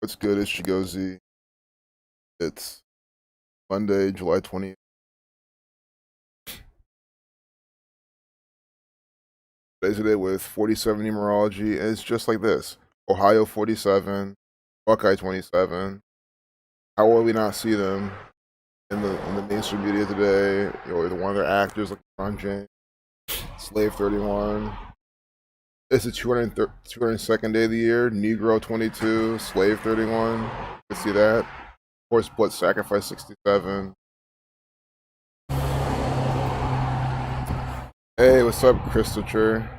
What's good? It's Chigozy. It's Monday, July 20th. Today's the day with 47 numerology, and it's just like this: Ohio 47, Buckeye 27. How will we not see them in the mainstream media today? Or the one of their actors like LeBron James, Slave 31. It's the 202nd day of the year. Negro 22, Slave 31. You can see that. Of course, Blood Sacrifice 67. Hey, what's up, Christopher?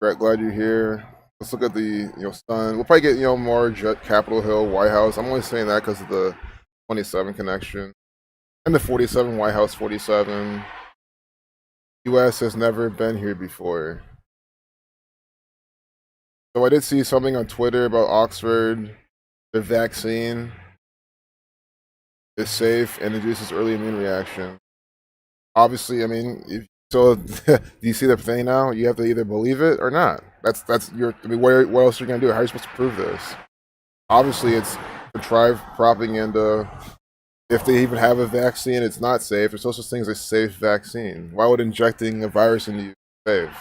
Glad you're here. Let's look at the sun. We'll probably get more Capitol Hill, White House. I'm only saying that because of the 27 connection and the 47 White House 47. U.S. has never been here before. So I did see something on Twitter about Oxford. Their vaccine is safe and induces early immune reaction. Obviously, I mean, do you see the thing now? You have to either believe it or not. That's your. I mean, what else are you gonna do? How are you supposed to prove this? Obviously, it's contrived propaganda. If they even have a vaccine, it's not safe. There's no such thing as a safe vaccine. Why would injecting a virus into you be safe?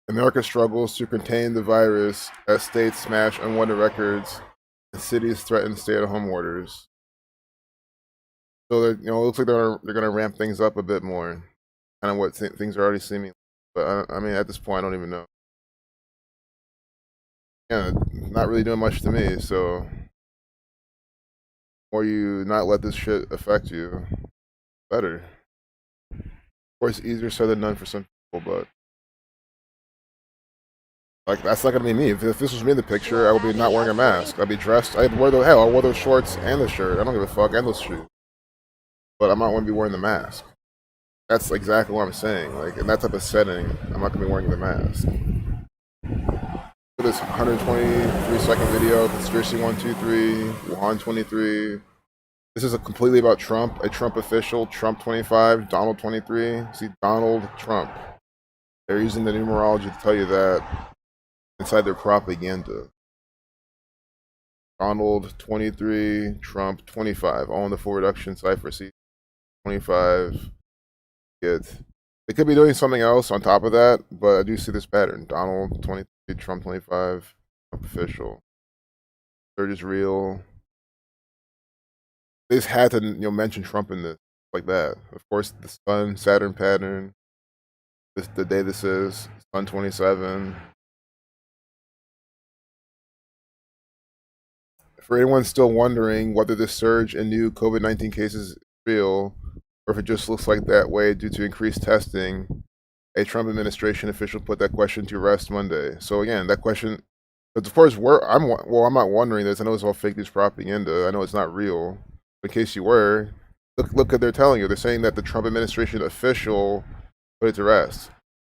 America struggles to contain the virus as states smash unwanted records and cities threaten stay-at-home orders. So it looks like they're gonna ramp things up a bit more, kind of what things are already seeming. But I mean, at this point, I don't even know. Yeah, not really doing much to me. So, or you not let this shit affect you, better. Of course, easier said than done for some people, but like that's not gonna be me. If this was me in the picture, I would be not wearing a mask. I'd be dressed. I'd wear the hell. I wore those shorts and the shirt. I don't give a fuck, and those shoes. But I'm not going to be wearing the mask. That's exactly what I'm saying. Like in that type of setting, I'm not going to be wearing the mask. For this 123-second video, Conspiracy 123, Wuhan 23. This is completely about Trump, a Trump official, Trump 25, Donald 23. See, Donald Trump. They're using the numerology to tell you that inside their propaganda. Donald 23, Trump 25, all in the full reduction cipher. See, 25. Good. They could be doing something else on top of that, but I do see this pattern. Donald 23, Trump 25, Trump official. Surge is real. They just had to mention Trump in this like that. Of course, the Sun Saturn pattern. The day this is Sun 27. For anyone still wondering whether this surge in new COVID-19 cases is real, or if it just looks like that way due to increased testing, a Trump administration official put that question to rest Monday. So again, that question, but of course, I'm not wondering this. I know it's all fake news propaganda. I know it's not real. But in case you were, look what they're telling you. They're saying that the Trump administration official put it to rest.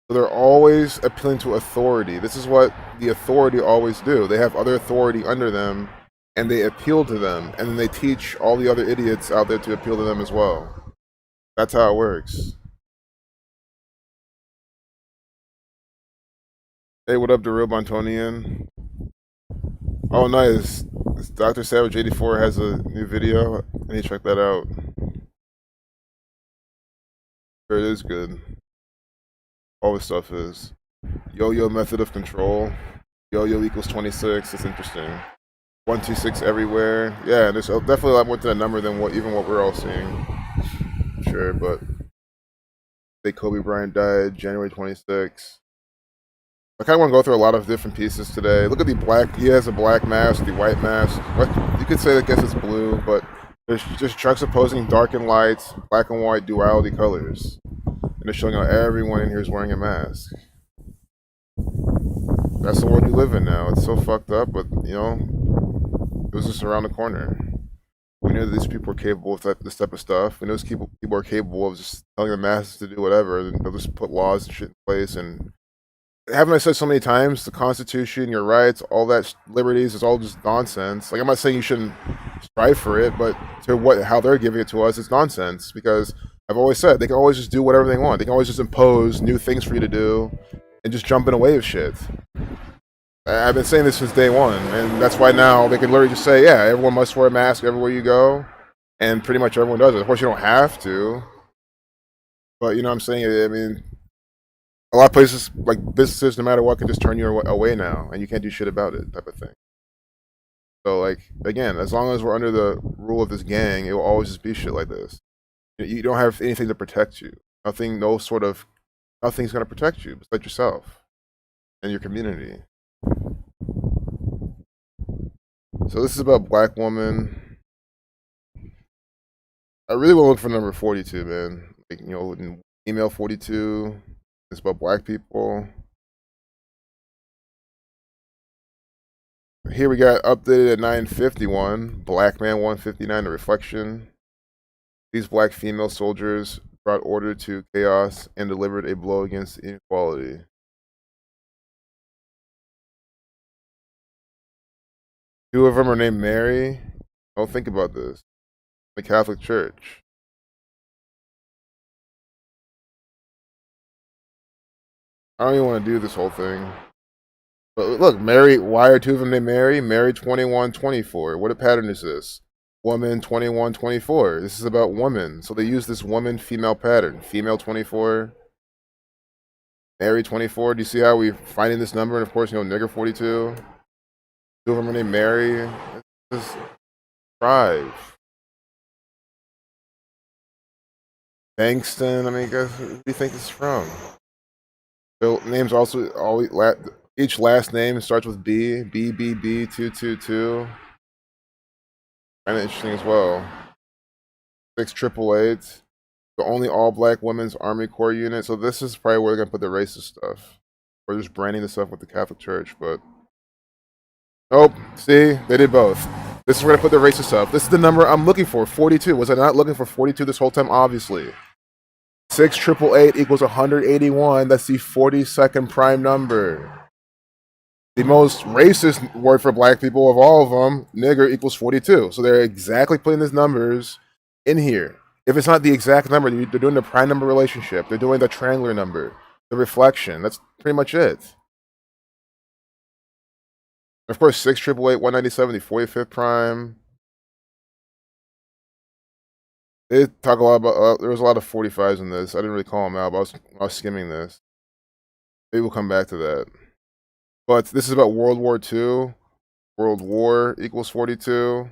So they're always appealing to authority. This is what the authority always do. They have other authority under them, and they appeal to them, and then they teach all the other idiots out there to appeal to them as well. That's how it works. Hey, what up, the real Bontonian? Oh, nice. Dr. Savage 84 has a new video. I need to check that out. Sure, it is good. All this stuff is. Yo-yo method of control. Yo-yo equals 26. That's interesting. 126 everywhere. Yeah, there's definitely a lot more to that number than what we're all seeing. Sure, but Kobe Bryant died January 26th. I kind of want to go through a lot of different pieces today. Look at the black. He has a black mask, the white mask. You could say, I guess it's blue, but there's just juxtaposing dark and light, black and white duality colors. And they're showing how everyone in here is wearing a mask. That's the world we live in now. It's so fucked up, but it was just around the corner. We knew that these people were capable of this type of stuff. We know these people are capable of just telling the masses to do whatever. And they'll just put laws and shit in place. And haven't I said so many times, the Constitution, your rights, all that liberties is all just nonsense. Like, I'm not saying you shouldn't strive for it, but how they're giving it to us is nonsense. Because I've always said they can always just do whatever they want. They can always just impose new things for you to do and just jump in a wave of shit. I've been saying this since day one, and that's why now they can literally just say, yeah, everyone must wear a mask everywhere you go, and pretty much everyone does it. Of course, you don't have to, but you know what I'm saying? I mean, a lot of places, like businesses, no matter what, can just turn you away now, and you can't do shit about it, type of thing. So, like, again, as long as we're under the rule of this gang, it will always just be shit like this. You don't have anything to protect you. Nothing, no sort of, nothing's gonna protect you besides yourself and your community. So this is about black woman. I really want to look for number 42, man. Like, you know, email 42. It's about black people. Here we got updated at 9:51. Black man 159. The reflection. These black female soldiers brought order to chaos and delivered a blow against inequality. Two of them are named Mary. Don't think about this. The Catholic Church. I don't even want to do this whole thing. But look, Mary, why are two of them named Mary? Mary 2124. What a pattern is this? Woman 2124. This is about woman. So they use this woman female pattern. Female 24. Mary 24. Do you see how we're finding this number? And of course, you know, nigger 42. Two of them are named Mary. This is Thrive. Bankston. I mean, guys, who do you think this is from? So names also always each last name starts with B. BBB 222. Kind of interesting as well. 6888. The only all black women's Army Corps unit. So this is probably where they're gonna put the racist stuff. Or just branding this stuff with the Catholic Church, but nope. See, they did both. This is where to put the racist stuff. This is the number I'm looking for. 42. Was I not looking for 42 this whole time? Obviously. 6888 equals 181. That's the 42nd prime number. The most racist word for black people of all of them, nigger, equals 42. So they're exactly putting these numbers in here. If it's not the exact number, they're doing the prime number relationship. They're doing the triangular number, the reflection. That's pretty much it. Of course, 6888, 197, the 45th prime. They talk a lot about, there was a lot of 45s in this. I didn't really call them out, but I was skimming this. Maybe we'll come back to that. But this is about World War II. World War equals 42.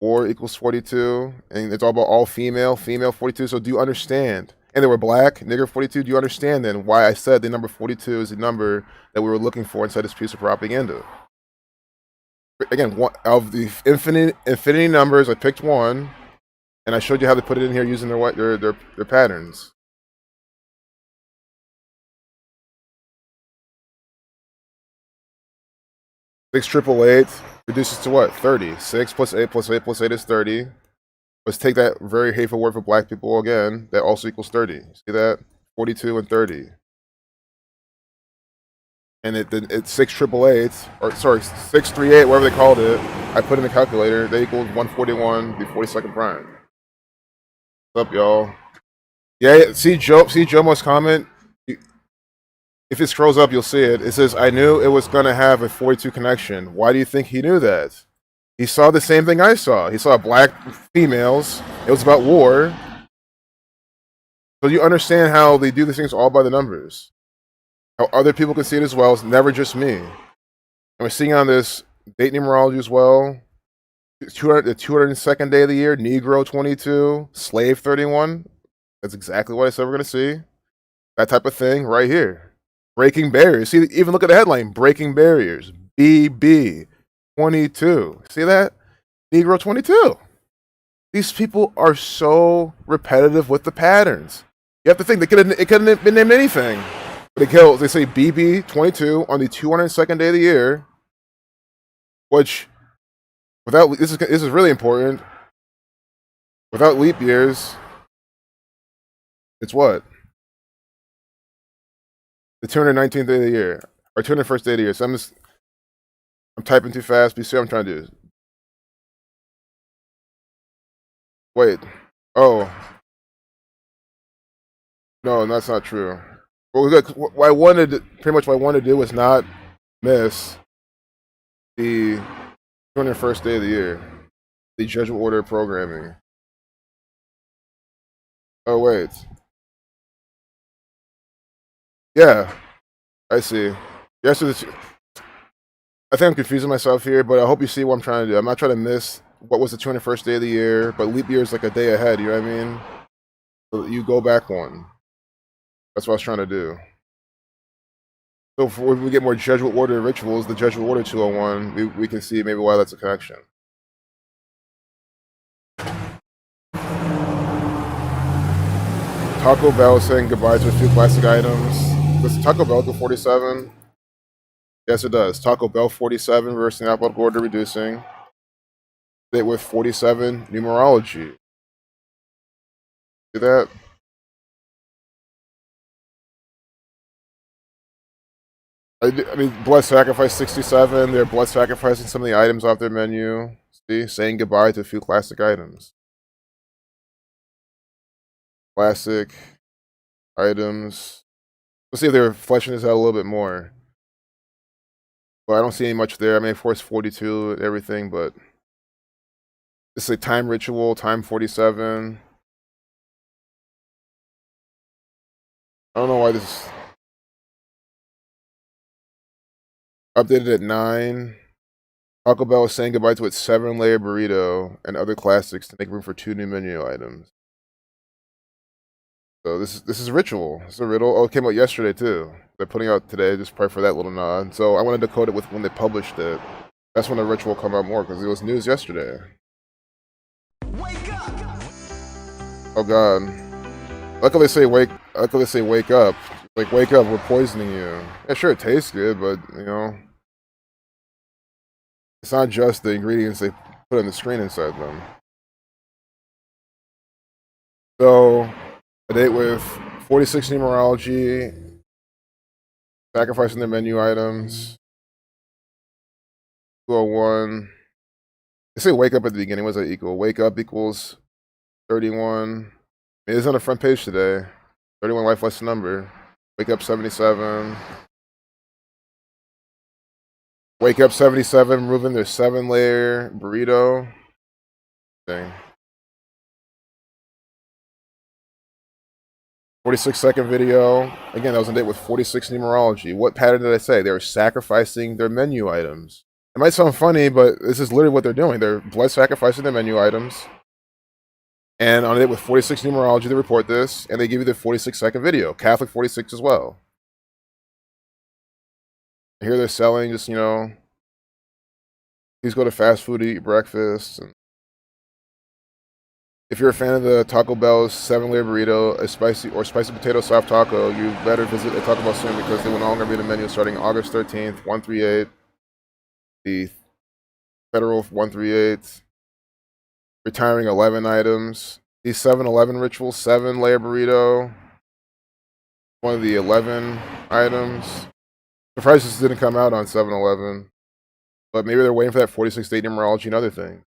War equals 42. And it's all about all female, female 42. So do you understand? And they were black, nigger 42. Do you understand then why I said the number 42 is the number that we were looking for inside this piece of propaganda? Again, one of the infinity numbers, I picked one, and I showed you how to put it in here using their patterns. Six triple eight reduces to what? 30. 6 plus 8 plus 8 plus 8 is 30. Let's take that very hateful word for black people again. That also equals 30. See that? 42 and 30. And it's 6888, or sorry, 638, whatever they called it. I put in the calculator. They equals 141, the 42nd prime. What's up, y'all? Yeah, see Jomo's comment. If it scrolls up, you'll see it. It says, I knew it was going to have a 42 connection. Why do you think he knew that? He saw the same thing I saw. He saw black females. It was about war. So you understand how they do these things all by the numbers. How other people can see it as well. It's never just me. And we're seeing on this date numerology as well. The 202nd day of the year, Negro 22, Slave 31. That's exactly what I said we're going to see. That type of thing right here. Breaking barriers. See, even look at the headline. Breaking barriers. BB 22. See that? Negro 22. These people are so repetitive with the patterns. You have to think it couldn't have been named anything. But they say BB 22 on the 202nd day of the year, which without this is really important. Without leap years, it's what? The 219th day of the year, or 201st day of the year. So I'm typing too fast. You see what I'm trying to do? Wait. Oh. No, that's not true. Well, look, pretty much what I wanted to do was not miss The 201st day of the year. The Jesuit order programming. Oh, wait. Yeah, I see. Yes, I think I'm confusing myself here, but I hope you see what I'm trying to do. I'm not trying to miss what was the 201st day of the year, but leap year is like a day ahead, you know what I mean? So you go back one. That's what I was trying to do. So if we get more Jesuit order rituals, the Jesuit order 201, we can see maybe why that's a connection. Taco Bell saying goodbye to a few classic items. Does Taco Bell go 47? Yes, it does. Taco Bell 47 reversing alphabetical order reducing. It with 47 numerology. See that? I mean, blood sacrifice 67. They're blood sacrificing some of the items off their menu. See, saying goodbye to a few classic items. Classic items. Let's see if they're fleshing this out a little bit more. But I don't see any much there. I mean, of course, 42 and everything, but it's a time ritual, time 47. I don't know why this updated at 9. Taco Bell is saying goodbye to its 7-layer burrito and other classics to make room for 2 new menu items. So this is a ritual. It's a riddle. Oh, it came out yesterday too. They're putting out today just probably for that little nod. So I wanted to code it with when they published it. That's when the ritual come out more because it was news yesterday. Wake up! Oh God. Luckily they say wake up. Like wake up, we're poisoning you. Yeah, sure it tastes good, but you know, it's not just the ingredients they put on the screen inside them. So a date with 46 numerology, sacrificing their menu items. 201. They say wake up at the beginning. What does that equal? Wake up equals 31. It is on the front page today. 31 life lesson number. Wake up 77. Wake up 77, removing their 7-layer burrito. Thing. 46-second video. Again, that was a date with 46 numerology. What pattern did I say? They were sacrificing their menu items. It might sound funny, but this is literally what they're doing. They're blood sacrificing their menu items. And on it with 46 numerology, they report this, and they give you the 46-second video. Catholic 46 as well. Here they're selling just, you know, please go to fast food to eat breakfast. And if you're a fan of the Taco Bell's 7-layer burrito, a spicy potato soft taco, you better visit a Taco Bell soon because they will no longer be in the menu starting August 13th, 138. The federal 138. Retiring 11 items. The 7-Eleven ritual, 7-layer burrito. One of the 11 items. Surprised this didn't come out on 7-Eleven. But maybe they're waiting for that 46-day numerology and other thing.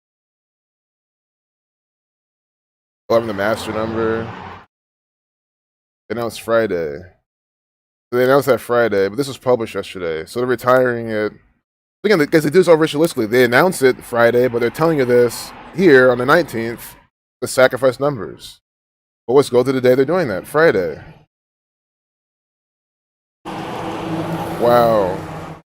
11, the master number. They announced Friday. So they announced that Friday, but this was published yesterday. So they're retiring it. Again, because they do this all ritualistically. They announce it Friday, but they're telling you this here on the 19th, the sacrifice numbers. But let's go to the day they're doing that, Friday. Wow.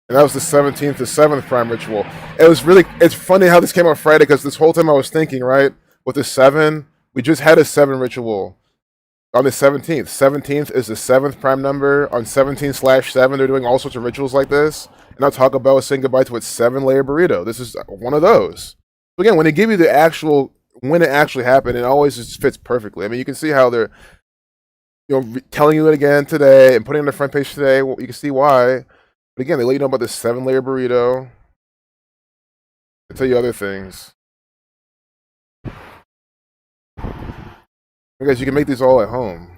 And that was the 17th to 7th prime ritual. It's funny how this came out Friday because this whole time I was thinking, right, with the 7, we just had a 7 ritual on the 17th. 17th is the 7th prime number. On 17/7, they're doing all sorts of rituals like this. And now Taco Bell is saying goodbye to its 7-layer burrito. This is one of those. So again, when they give you the actual, when it actually happened, it always just fits perfectly. I mean, you can see how they're, you know, telling you it again today and putting it on the front page today. Well, you can see why. But again, they let you know about this 7-layer burrito. They tell you other things. Guys, you can make these all at home.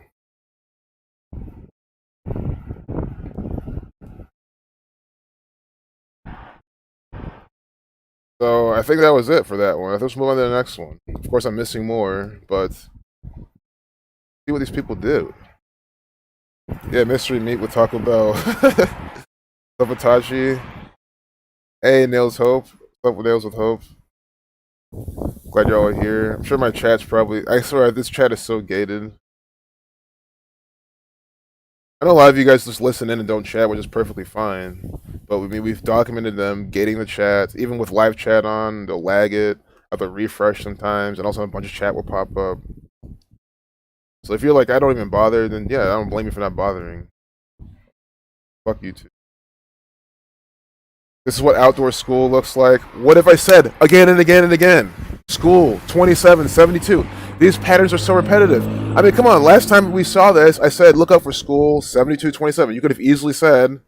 So I think that was it for that one. Let's move on to the next one. Of course, I'm missing more, but see what these people do. Yeah, mystery meat with Taco Bell. Sabotage. Hey, Nails Hope. What's up with Nails with Hope? Glad y'all are here. I'm sure my chat's probably. I swear, this chat is so gated. I know a lot of you guys just listen in and don't chat, which is perfectly fine. But we've documented them gating the chat. Even with live chat on, they'll lag it. I have to refresh sometimes, and also a bunch of chat will pop up. So if you're like, I don't even bother, then yeah, I don't blame you for not bothering. Fuck you too. This is what outdoor school looks like. What if I said again and again and again? School 27, 72. These patterns are so repetitive. I mean, come on. Last time we saw this, I said look out for school 72, 27. You could have easily said,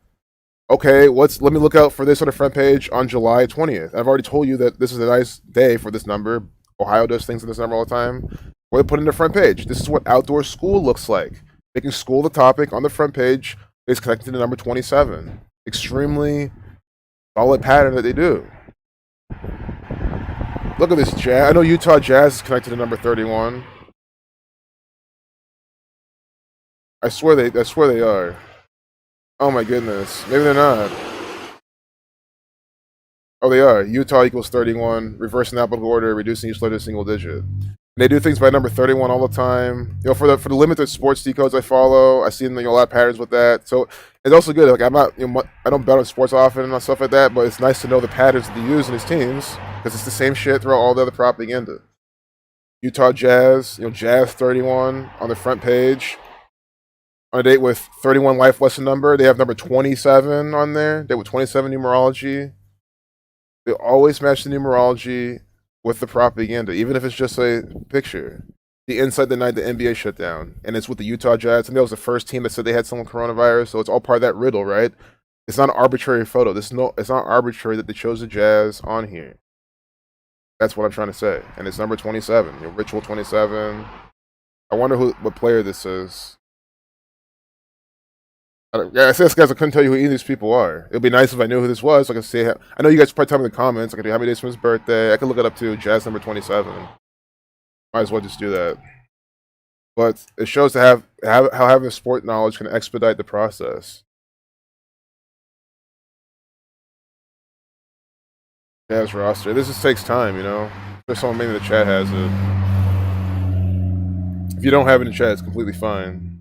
okay, let me look out for this on the front page on July 20th. I've already told you that this is a nice day for this number. Ohio does things in this number all the time. We'll put it in the front page. This is what outdoor school looks like. Making school the topic on the front page is connected to the number 27. Extremely solid pattern that they do. Look at this Jazz. I know Utah Jazz is connected to number 31. I swear they are. Oh my goodness. Maybe they're not. Oh, they are. Utah equals 31. Reversing applicable order, reducing each letter to single digit. And they do things by number 31 all the time. You know, for the limited sports decodes I follow, I see a lot of patterns with that. So it's also good. Like I'm not, I don't bet on sports often and stuff like that, but it's nice to know the patterns that they use in these teams because it's the same shit throughout all the other propaganda. Utah Jazz, Jazz 31 on the front page. On a date with 31 life lesson number, they have number 27 on there. Date with 27 numerology. They always match the numerology with the propaganda, even if it's just a picture. The inside the night the NBA shut down, and it's with the Utah Jazz, and that was the first team that said they had someone coronavirus. So it's all part of that riddle, right? It's not an arbitrary photo. It's not arbitrary that they chose the Jazz on here. That's what I'm trying to say. And it's number 27, Ritual 27. I wonder what player this is. Yeah, I said this guys. I couldn't tell you who either of these people are. It'd be nice if I knew who this was. So I could say, I know you guys probably tell me in the comments. I could do how many days from his birthday. I could look it up too. Jazz number 27. Might as well just do that. But it shows to how having sport knowledge can expedite the process. Jazz roster. This just takes time, There's someone maybe in the chat has it. If you don't have it in the chat, it's completely fine.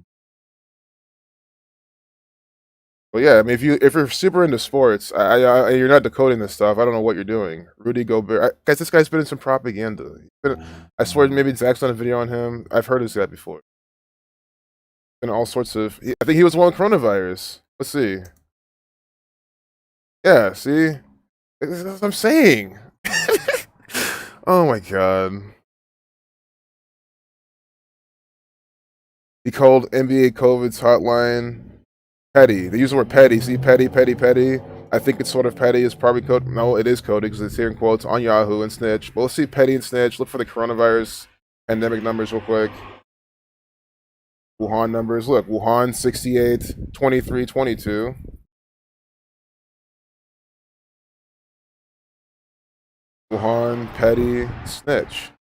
But yeah, I mean, if you're super into sports, you're not decoding this stuff. I don't know what you're doing. Rudy Gobert, guys, this guy's been in some propaganda. I swear, maybe Zach's done a video on him. I've heard of this guy before. And all sorts of. I think he was one with coronavirus. Let's see. Yeah, see, that's what I'm saying. Oh my god. He called NBA COVID's hotline petty. They use the word petty. See, petty, petty, petty. I think it's sort of petty. It's probably code. No, it is coded because it's here in quotes on Yahoo and Snitch. But let's see petty and Snitch. Look for the coronavirus pandemic numbers real quick. Wuhan numbers. Look, Wuhan 68, 23, 22. Wuhan, petty, Snitch.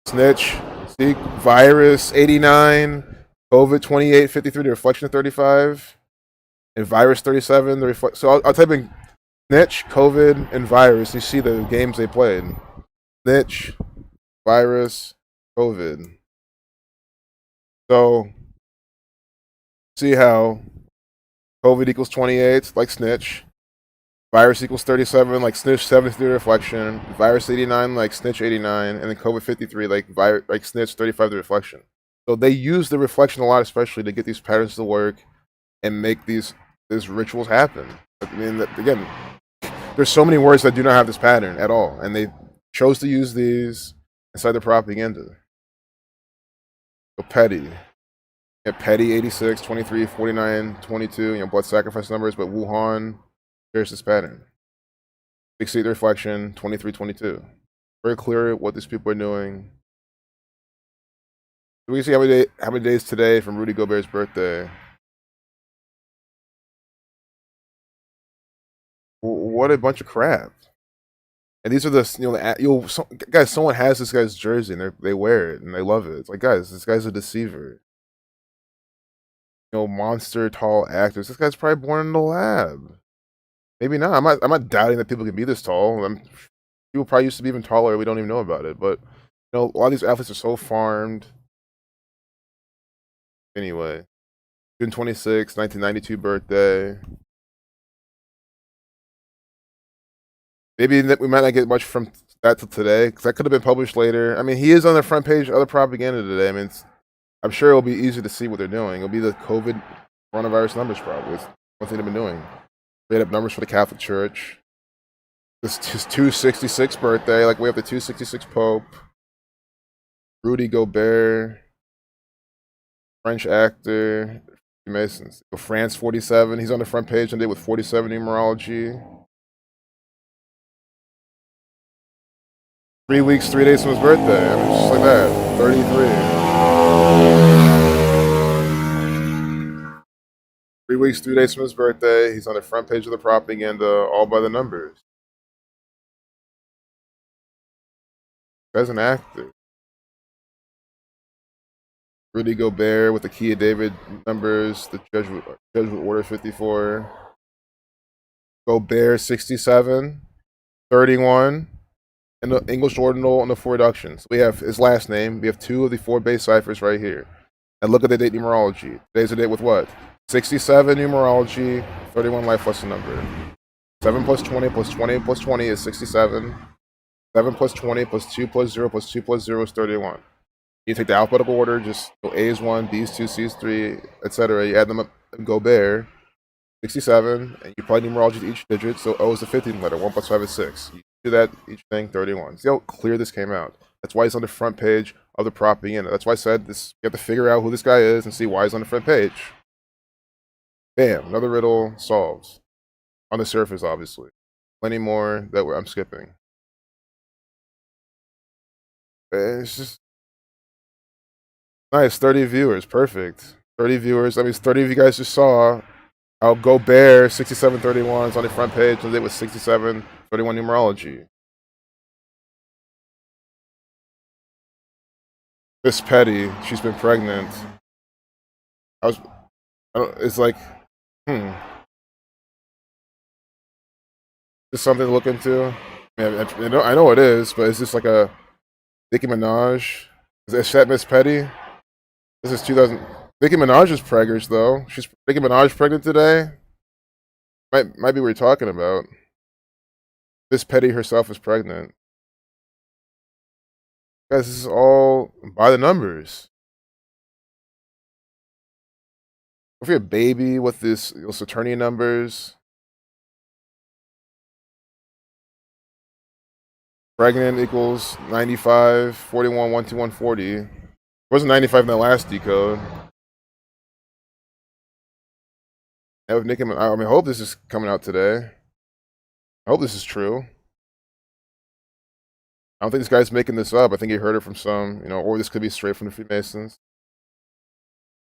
Snitch. See, virus 89. COVID 28, 53, the reflection 35, and virus 37, the reflect. So I'll type in Snitch, COVID, and virus. You see the games they played. Snitch, virus, COVID. So see how COVID equals 28, like Snitch. Virus equals 37, like Snitch 73 reflection. Virus 89, like Snitch 89, and then COVID 53, like Snitch 35 the reflection. So they use the reflection a lot, especially to get these patterns to work and make these rituals happen. I mean, again, there's so many words that do not have this pattern at all, and they chose to use these inside the propaganda. So petty. Yeah, petty 86, 23, 49, 22, blood sacrifice numbers, but Wuhan shares this pattern. 68 reflection, 23, 22. Very clear what these people are doing. Do we see how many days today from Rudy Gobert's birthday? What a bunch of crap! And these are guys. Someone has this guy's jersey and they wear it and they love it. It's like, guys, this guy's a deceiver. Monster tall actors. This guy's probably born in the lab. Maybe not. I'm not doubting that people can be this tall. People probably used to be even taller. We don't even know about it. But a lot of these athletes are so farmed. Anyway, June 26th, 1992 birthday. Maybe that we might not get much from that till today, because that could have been published later. I mean, he is on the front page of other propaganda today. I mean, I'm sure it'll be easy to see what they're doing. It'll be the COVID coronavirus numbers, probably. It's one thing they've been doing. Made up numbers for the Catholic Church. This is his 266th birthday. Like, we have the 266 Pope. Rudy Gobert. French actor. Masons. France 47. He's on the front page today with 47 numerology. 3 weeks, 3 days from his birthday. I mean, just like that. 33. 3 weeks, 3 days from his birthday. He's on the front page of the propaganda, all by the numbers. As an actor. Rudy Gobert with the Key of David numbers, the Jesuit Order 54. Gobert 67, 31, and the English Ordinal and the 4 reductions. We have his last name. We have 2 of the 4 base ciphers right here. And look at the date numerology. Today's the date with what? 67 numerology, 31 life lesson number. 7 plus 20 plus 20 plus 20 is 67. 7 plus 20 plus 2 plus 0 plus 2 plus 0 is 31. You take the alphabetical order, just go A is 1, B is 2, C is 3, etc. You add them up and go Bear, 67, and you apply numerology to each digit, so O is the 15th letter, 1 plus 5 is 6. You do that, each thing, 31. See how clear this came out? That's why he's on the front page of the propaganda. That's why I said this. You have to figure out who this guy is and see why he's on the front page. Bam, another riddle solved. On the surface, obviously. Plenty more that I'm skipping. It's just nice. 30 viewers, perfect. 30 viewers. That means 30 of you guys just saw how Gobert 6731 is on the front page, and it was 6731 numerology. Miss Petty, she's been pregnant. It's like, just something to look into. I know it is, but is this like a Nicki Minaj? Is that Miss Petty? This is 2000. Nicki Minaj is preggers though. She's Nicki Minaj pregnant today. Might be what you're talking about. Miss Petty herself is pregnant. Guys, this is all by the numbers. If you're a baby with those Saturnian numbers, pregnant equals 95, 41, 121, 40. It wasn't 95 in the last decode. And with Nicki Minaj, I mean, I hope this is coming out today. I hope this is true. I don't think this guy's making this up. I think he heard it from some, or this could be straight from the Freemasons.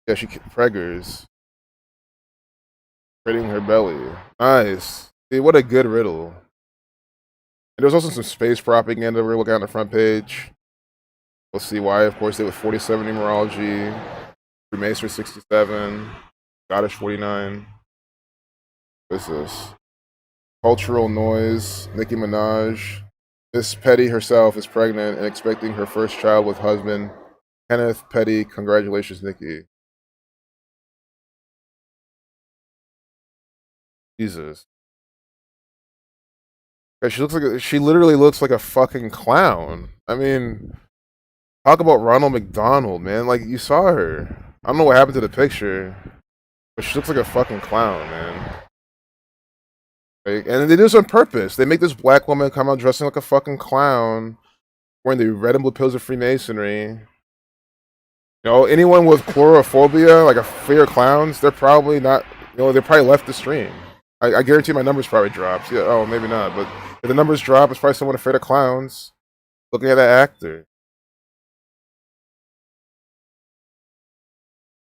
Yeah, she preggers. Creating her belly. Nice. See, what a good riddle. And there's also some space propaganda we're looking at on the front page. We'll see why. Of course, they with 47 numerology, Freemason 67, Scottish 49. What is this? Cultural noise. Nicki Minaj. Miss Petty herself is pregnant and expecting her first child with husband Kenneth Petty. Congratulations, Nicki. Jesus. Yeah, she literally looks like a fucking clown. I mean, talk about Ronald McDonald, man. Like, you saw her. I don't know what happened to the picture, but she looks like a fucking clown, man. Like, and they do this on purpose. They make this black woman come out dressing like a fucking clown, wearing the red and blue pills of Freemasonry. Anyone with chlorophobia, like a fear of clowns, they're probably not, they probably left the stream. I guarantee my numbers probably dropped. Yeah, oh, maybe not, but if the numbers drop, it's probably someone afraid of clowns looking at that actor.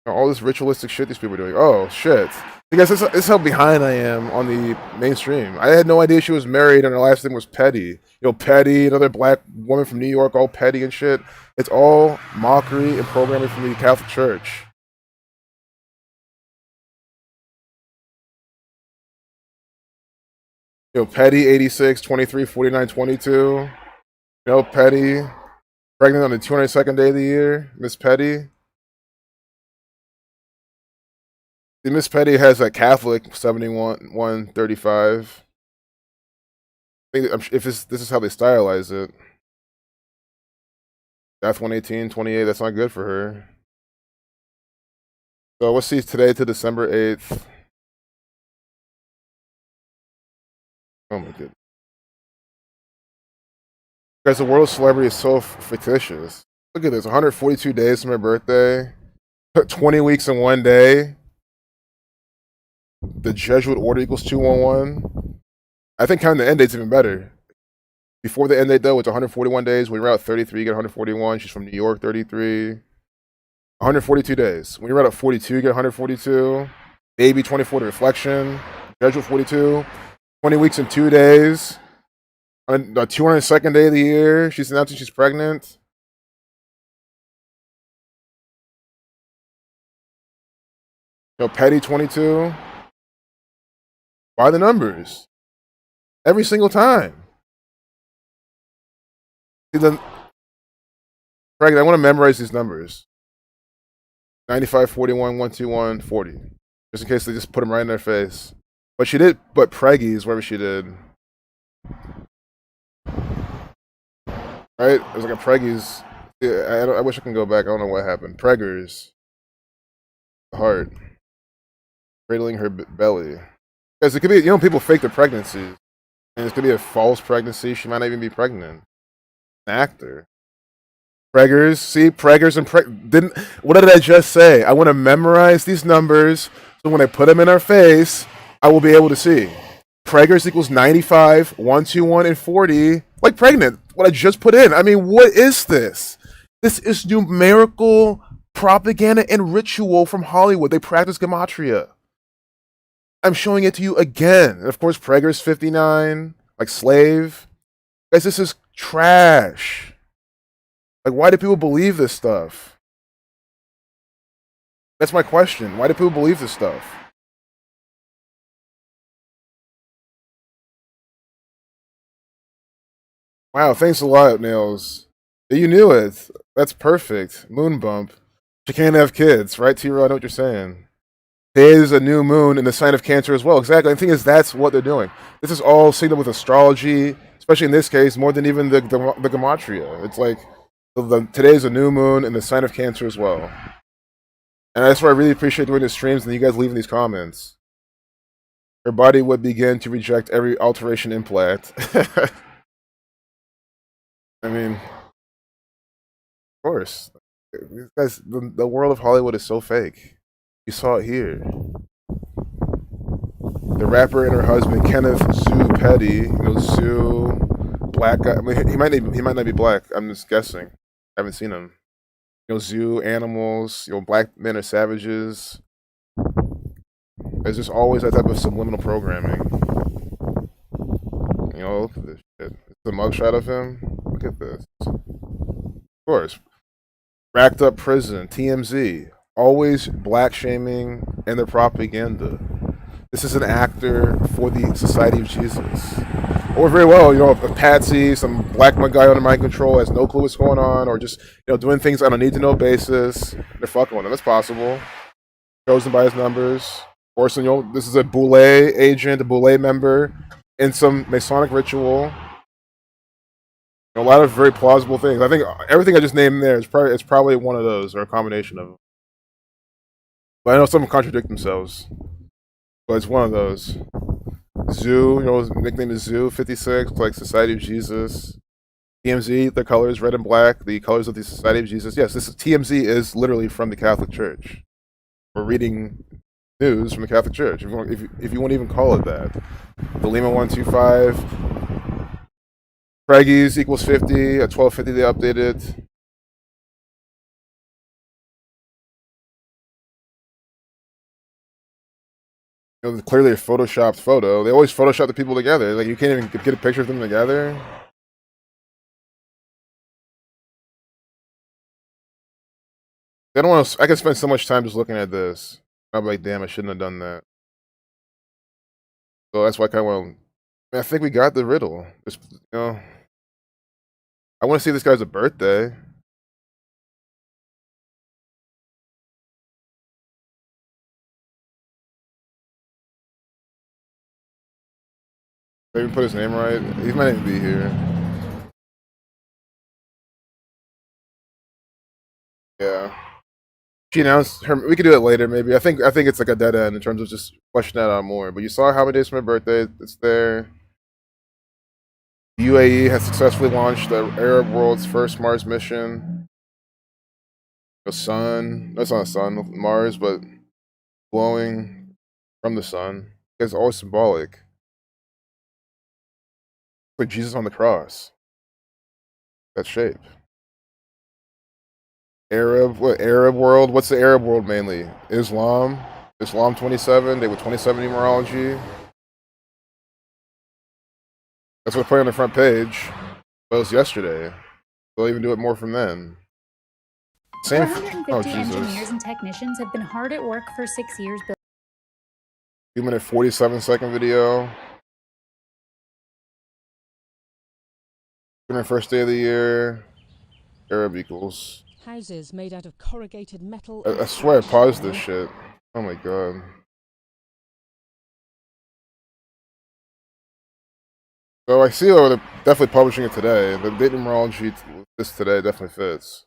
All this ritualistic shit these people are doing. Oh, shit. Because this is how behind I am on the mainstream. I had no idea she was married and her last name was Petty. Petty, another black woman from New York, all petty and shit. It's all mockery and programming from the Catholic Church. Petty 86, 23, 49, 22. Petty pregnant on the 202nd day of the year. Miss Petty. Miss Petty has a Catholic 71, 135. If this is how they stylize it. Death 118, 28. That's not good for her. So let's see today to December 8th. Oh my goodness. Guys, the world of celebrity is so fictitious. Look at this 142 days from her birthday, 20 weeks in one day. The Jesuit order equals 211. I think counting the end date's even better. Before the end date, though, it's 141 days. When you're out 33, you get 141. She's from New York, 33. 142 days. When you're out at 42, you get 142. Baby, 24 to reflection. Jesuit, 42. 20 weeks and 2 days. On the 202nd day of the year, she's announcing she's pregnant. Petty 22. By the numbers. Every single time. See, then, pregnant, I want to memorize these numbers. 95, 41, 121, 40. Just in case they just put them right in their face. But she did, but Preggies, whatever she did. Right? It was like a Preggies. Yeah, I wish I can go back. I don't know what happened. Preggers. Heart. Cradling her belly. Because it could be, people fake their pregnancies. And it could be a false pregnancy. She might not even be pregnant. An actor. Preggers. See? Preggers and what did I just say? I want to memorize these numbers so when I put them in our face, I will be able to see. Preggers equals 95, 121, and 40. Like pregnant. What I just put in. I mean, what is this? This is numerical propaganda and ritual from Hollywood. They practice gematria. I'm showing it to you again. And of course, Preggers 59, like slave. Guys, this is trash. Like, why do people believe this stuff? That's my question. Why do people believe this stuff? Wow, thanks a lot, Nails. You knew it. That's perfect. Moon bump. She can't have kids, right, T-Row? I know what you're saying. Today is a new moon in the sign of Cancer as well. Exactly. The thing is, that's what they're doing. This is all signaled with astrology, especially in this case, more than even the gematria. It's like today is a new moon in the sign of Cancer as well. And that's why I really appreciate doing these streams and you guys leaving these comments. Her body would begin to reject every alteration implant. I mean, of course. Guys, the world of Hollywood is so fake. You saw it here. The rapper and her husband, Kenneth Zoo Petty, Zoo, black guy. I mean, he might not be black. I'm just guessing. I haven't seen him. Zoo animals. Black men are savages. There's just always that type of subliminal programming. Look at this shit. It's a mugshot of him. Look at this. Of course. Racked up prison. TMZ. Always black shaming and their propaganda. This is an actor for the Society of Jesus. Or very well, a patsy, some black guy under mind control has no clue what's going on, or just doing things on a need to know basis. They're fucking with him. That's possible. Chosen by his numbers. Of course, this is a Boule agent, a Boule member in some Masonic ritual. A lot of very plausible things. I think everything I just named there is probably one of those, or a combination of them. But I know some contradict themselves. But it's one of those. Zoo, his nickname is Zoo 56, like Society of Jesus. TMZ, the colors red and black, the colors of the Society of Jesus. Yes, this TMZ is literally from the Catholic Church. We're reading news from the Catholic Church, if you want to even call it that. The Lima 125. Preggies equals 50. At 1250 they updated. Clearly a photoshopped photo. They always Photoshop the people together. Like, you can't even get a picture of them together. I don't want to. I can spend so much time just looking at this. I'm like, damn, I shouldn't have done that. So that's why I kind of want to I think we got the riddle. Just, I want to see this guy's birthday. Did I even put his name right? He might even be here. Yeah. She announced her. We could do it later, maybe. I think it's like a dead end in terms of just fleshing that out more. But you saw how many days from my birthday. It's there. UAE has successfully launched the Arab world's first Mars mission. The sun. That's not a sun, Mars, but glowing from the sun. It's always symbolic. It's like Jesus on the cross. That shape. Arab. What Arab world? What's the Arab world mainly? Islam. Islam 27. They with 27 numerology. That's what I put on the front page. That was yesterday. They'll even do it more from then. Same. 450 engineers and technicians have been hard at work for 6 years. 2-minute 47-second video. First day of the year. Arab equals. Houses made out of corrugated metal. I swear I paused this shit. Oh my god. So I see they're definitely publishing it today. The date numerology this today definitely fits.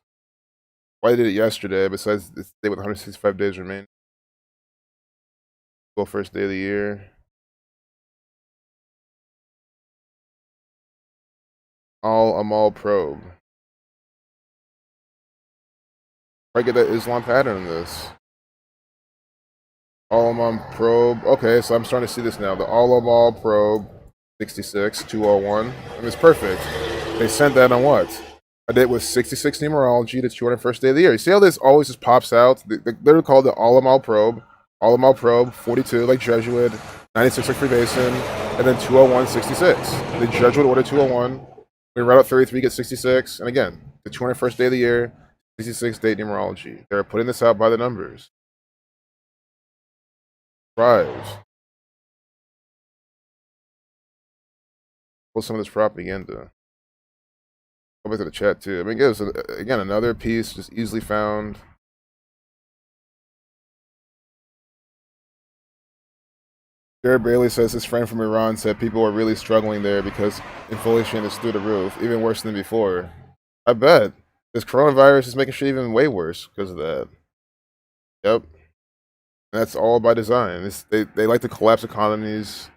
Why did it yesterday? Besides this day with 165 days remaining. Go first day of the year. Amal probe. I get that Islam pattern in this. Amal probe. Okay, so I'm starting to see this now. The Amal probe 66 201. I mean, it's perfect. They sent that on what? I did with 66 numerology, the 201st day of the year. You see how this always just pops out? They're literally called the Amal probe. Amal probe 42 like Jesuit, 96 like Freemason, and then 201 66. The Jesuit order 201. We read out 33, get 66, and again, the 201st day of the year, 66 date numerology. They're putting this out by the numbers. Surprise. What's some of this propaganda? Go back to the chat too. I mean, it was again another piece just easily found. Jared Bailey says his friend from Iran said people are really struggling there because inflation is through the roof, even worse than before. I bet. This coronavirus is making shit even way worse because of that. Yep. And that's all by design. They like to collapse economies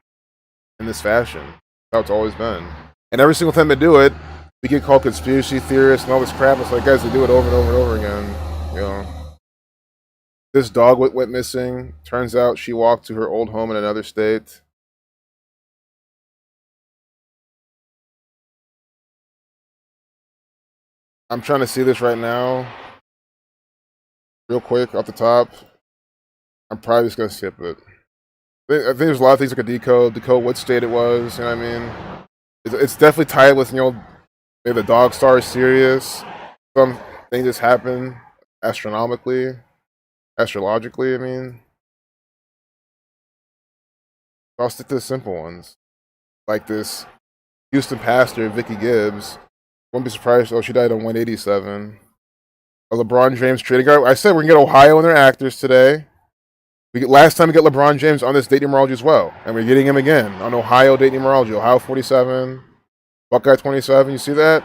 in this fashion. That's how it's always been. And every single time they do it, we get called conspiracy theorists and all this crap. It's like, guys, they do it over and over and over again. You know. This dog went missing. Turns out she walked to her old home in another state. I'm trying to see this right now. Real quick, off the top. I'm probably just going to skip it. I think there's a lot of things I could decode what state it was, you know what I mean? It's definitely tied with, maybe the dog star is serious. Some things just happen astrologically, I mean. I'll stick to the simple ones. Like this Houston pastor, Vicky Gibbs. Won't be surprised, she died on 187. A LeBron James trading card. I said we're going to get Ohio and their actors today. Last time we got LeBron James on this date numerology as well. And we're getting him again on Ohio date numerology. Ohio 47, Buckeye 27. You see that?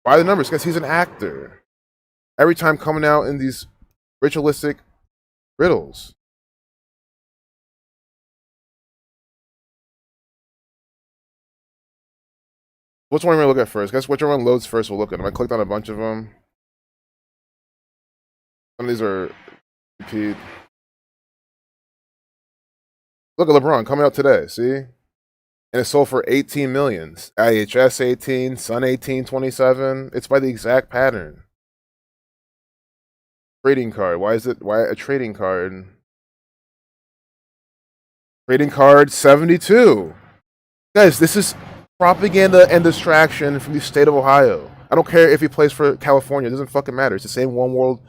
By the numbers, because he's an actor. Every time coming out in these ritualistic riddles. Which one are we going to look at first? Guess whichever one loads first we'll look at them. I clicked on a bunch of them. Some of these are repeat. Look at LeBron coming out today, see? And it sold for 18 million. IHS 18, Sun 18, 27. It's by the exact pattern. Trading card. Why a trading card? Trading card 72. Guys, this is propaganda and distraction from the state of Ohio. I don't care if he plays for California. It doesn't fucking matter. It's the same one world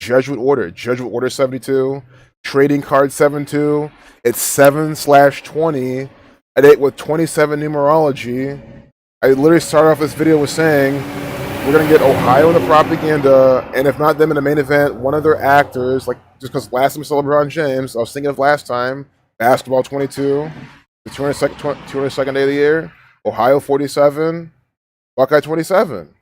Jesuit order. Jesuit order 72. Trading card 72. It's 7/20. at 8 with 27 numerology. I literally started off this video with saying we're gonna get Ohio in the propaganda, and if not them in the main event, one of their actors, like just because last time we saw LeBron James, I was thinking of last time, basketball 22, the 202nd day of the year, Ohio 47, Buckeye 27.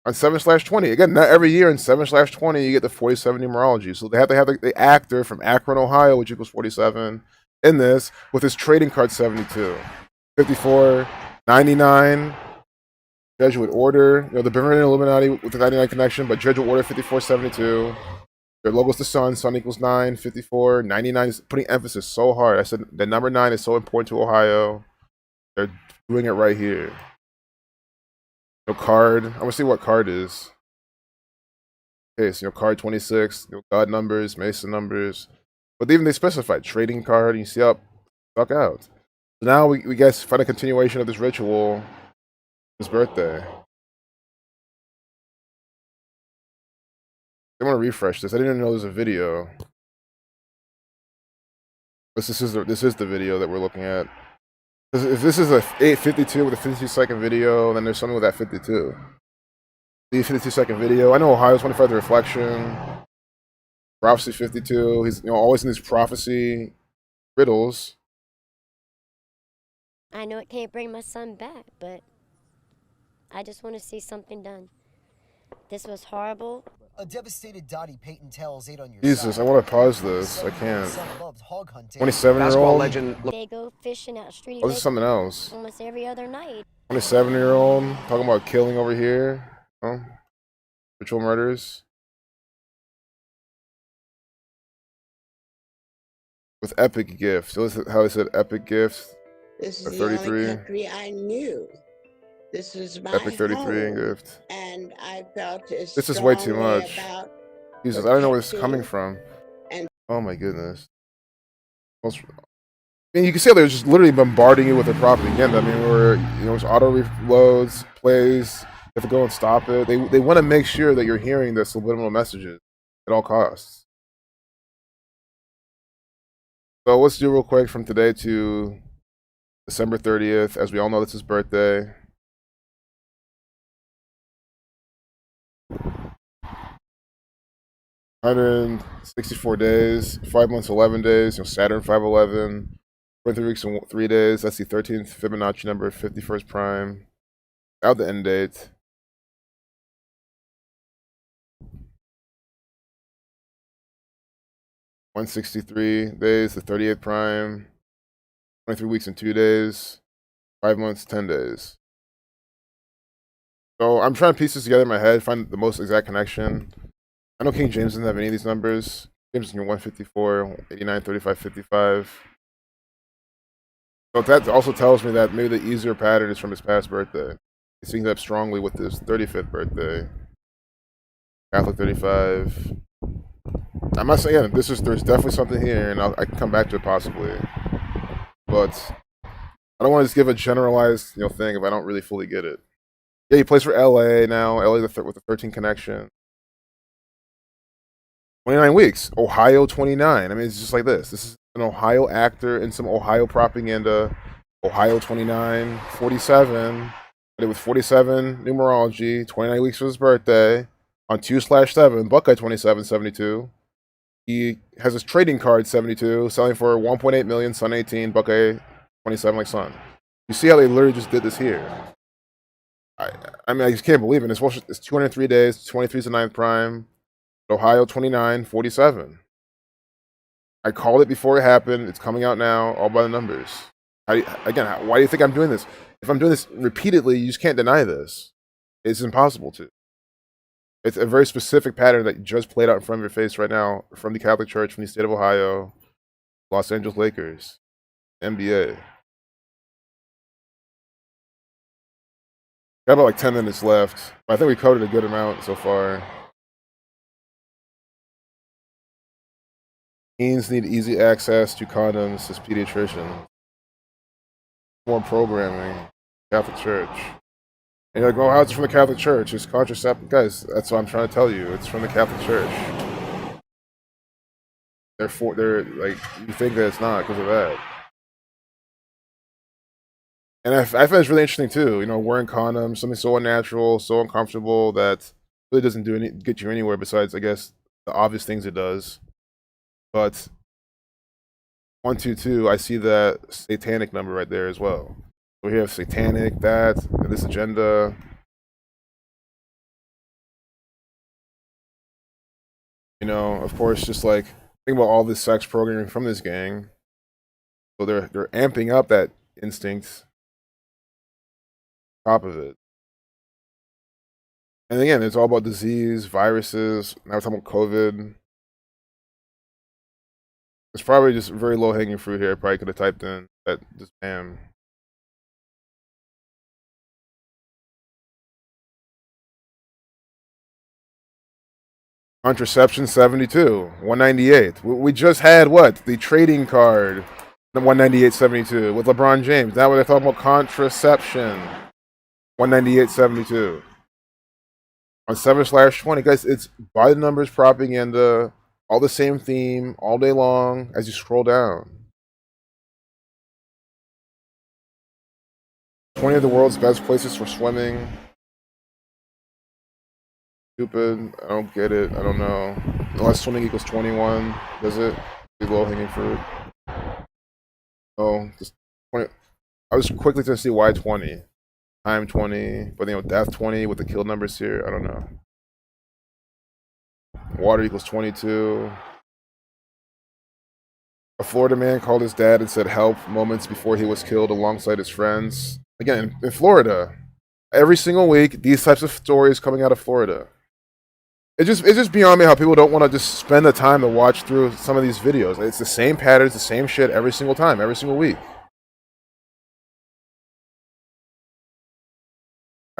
On 7/20. Again, not every year in 7/20 you get the 47 numerology. So they have to have the actor from Akron, Ohio, which equals 47, in this with his trading card 72. 54, 99, Jesuit Order, the Bavarian Illuminati with the 99 connection, but Jesuit Order 5472. Their logo's the sun equals 9, 54, 99 is putting emphasis so hard. I said the number 9 is so important to Ohio. They're doing it right here. No card. I want to see what card is. Okay, so card 26, God numbers, Mason numbers. But even they specified trading card, and you see how it stuck out. So now we guess find a continuation of this ritual, his birthday. I want to refresh this. I didn't even know there was a video. This is the video that we're looking at. If this is a 8:52 with a 52-second video, then there's something with that 52. The 52-second video. I know Ohio's 25 the reflection. Prophecy 52. He's always in these prophecy riddles. I know it can't bring my son back, but I just want to see something done. This was horrible. A devastated Dottie Payton tells 8 on your Jesus, side. I want to pause this. I can't. Son loves hog hunting. 27-year-old. legend. They go fishing out street Oh, this is something else. almost every other night. 27-year-old talking about killing over here. Oh, ritual murders with epic gifts. So this is how they said epic gifts. This is A the 33. only country I knew. This was my Epic 33 home, gift. and I felt as This is way too strongly much. about Jesus, I don't know where this is protecting coming from. and- Oh my goodness. I mean, you can see how they're just literally bombarding you with their propaganda. I mean, it's auto reloads, plays. You have to go and stop it. They want to make sure that you're hearing the subliminal messages at all costs. So let's do real quick from today to December 30th. As we all know, it's his birthday. $164 days, 5 months, 11 days. Saturn 511, 23 weeks and 3 days. That's the 13th Fibonacci number, 51st prime. Out the end date. $163 days, the 38th prime. 23 weeks and 2 days. 5 months, 10 days. So I'm trying to piece this together in my head, find the most exact connection. I know King James doesn't have any of these numbers. James is 154, 89, 35, 55. So that also tells me that maybe the easier pattern is from his past birthday. He syncs up strongly with his 35th birthday. Catholic 35. I'm not saying there's definitely something here, and I can come back to it possibly. But I don't want to just give a generalized thing if I don't really fully get it. Yeah, he plays for LA now. LA with the 13 connection. 29 weeks. Ohio 29. I mean, it's just like this. This is an Ohio actor in some Ohio propaganda. Ohio 29, 47. Did it with 47 numerology. 29 weeks for his birthday. On 2/7, Buckeye 27, 72. He has his trading card 72, selling for 1.8 million, Sun 18, Buckeye 27 like Sun. You see how they literally just did this here. I mean, I just can't believe it. It's 203 days, 23 is the 9th prime. Ohio 29, 47. I called it before it happened. It's coming out now, all by the numbers. Why do you think I'm doing this? If I'm doing this repeatedly, you just can't deny this. It's impossible to. It's a very specific pattern that just played out in front of your face right now from the Catholic Church, from the state of Ohio, Los Angeles Lakers, NBA. Got about like 10 minutes left. I think we covered a good amount so far. Teens need easy access to condoms, says pediatrician. More programming, Catholic Church. And you're like, oh, how's it from the Catholic Church? It's contraceptive. Guys, that's what I'm trying to tell you. It's from the Catholic Church. They're like, you think that it's not because of that. And I find it's really interesting too. You know, wearing condoms, something so unnatural, so uncomfortable that really doesn't get you anywhere besides, I guess, the obvious things it does. But 122, I see that satanic number right there as well. So we have satanic, that, and this agenda. You know, of course, just like think about all this sex programming from this gang. So they're amping up that instinct. Top of it. And again, it's all about disease, viruses. Now we're talking about COVID. It's probably just very low hanging fruit here. I probably could have typed in that just bam. Contraception 72, 198. We just had what? The trading card, the 198.72 with LeBron James. Now we're talking about contraception, 198.72. On 7/20, guys, it's by the numbers propaganda, all the same theme, all day long as you scroll down. 20 of the world's best places for swimming. Stupid. I don't get it. I don't know. Unless swimming equals 21, does it? Be low hanging fruit. Oh, just 20. I was quickly to see why 20. Time 20, but you know, death 20 with the kill numbers here. I don't know. Water equals 22. A Florida man called his dad and said help moments before he was killed alongside his friends. Again, in Florida. Every single week, these types of stories coming out of Florida. It's just beyond me how people don't want to just spend the time to watch through some of these videos. It's the same patterns, the same shit every single time, every single week.